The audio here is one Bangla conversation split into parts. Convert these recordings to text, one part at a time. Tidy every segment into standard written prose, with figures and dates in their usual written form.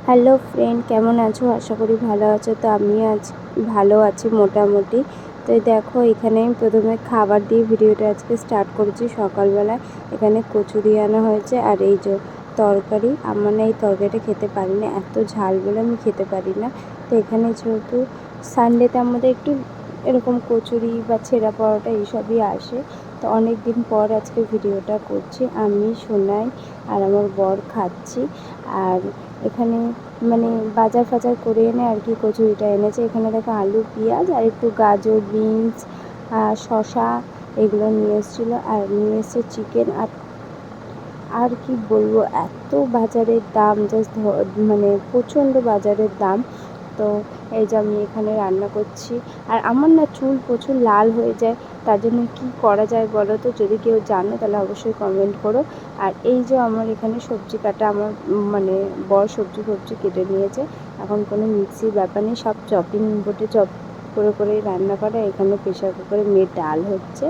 হ্যালো ফ্রেন্ড, কেমন আছো? আশা করি ভালো আছো। তো আমি আজ ভালো আছি মোটামুটি। তো দেখো, এখানে আমি প্রথমে খাবার দিয়ে ভিডিওটা আজকে স্টার্ট করেছি। সকালবেলায় এখানে কচুরি আনা হয়েছে, আর এই যে তরকারি। আমার না এই তরকারিটা খেতে পারি না, এত ঝাল বলে আমি খেতে পারি না। তো এখানে যেহেতু সানডেতে আমাদের একটু এরকম কচুরি বা ছেঁড়া পরোটা এইসবই আসে, তো অনেক দিন পর আজকে ভিডিওটা করছি। আমি, সোনাই আর আমার বর খাচ্ছি। আর এখানে মানে বাজার ফাজার করে এনে আর কি কচুরিটা এনেছে। এখানে দেখো আলু, পেঁয়াজ আর একটু গাজর, বিনস, শসা এগুলো নিয়ে এসেছিলো। আর নিয়ে এসছে চিকেন। আর কি বলবো, এত বাজারের দাম, জাস্ট মানে প্রচণ্ড বাজারের দাম। তো এই যে আমি এখানে রান্না করছি। আর আমার না চুল প্রচুর লাল হয়ে যায়, তার জন্য কী করা যায় বলো তো? যদি কেউ জানো তাহলে অবশ্যই কমেন্ট করো। আর এই যে আমার এখানে সবজি কাটা, আমার মানে বড় সবজি কেটে নিয়েছে। এখন কোনো মিক্সির ব্যাপার নেই, সব চপিং বোর্ডে চপ করে রান্না করা। এখানে প্রেশার কুকারে মেয়ের ডাল হচ্ছে,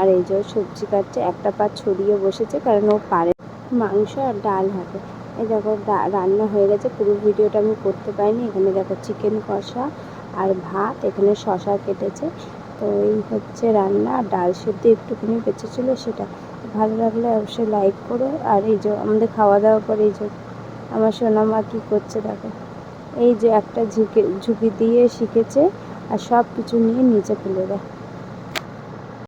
আর এই যে সবজি কাটছে। একটা পা ছড়িয়ে বসেছে, কারণ ও পারে মাংস আর ডাল হবে। এই দেখো রান্না হয়ে গেছে, পুরো ভিডিওটা আমি করতে পারিনি। এখানে দেখো চিকেন কষা আর ভাত, এখানে শসা কেটেছে। তো এই হচ্ছে রান্না। আর ডাল সেদ্ধ একটুখানি বেঁচেছিলো, সেটা। ভালো লাগলে অবশ্যই লাইক করো। আর এই যে আমাদের খাওয়া দাওয়ার পর এই যে আমার সোনামা কী করছে দেখো। এই যে একটা ঝুঁকি দিয়ে শিখেছে, আর সব কিছু নিয়ে নিচে ফেলে দেয়।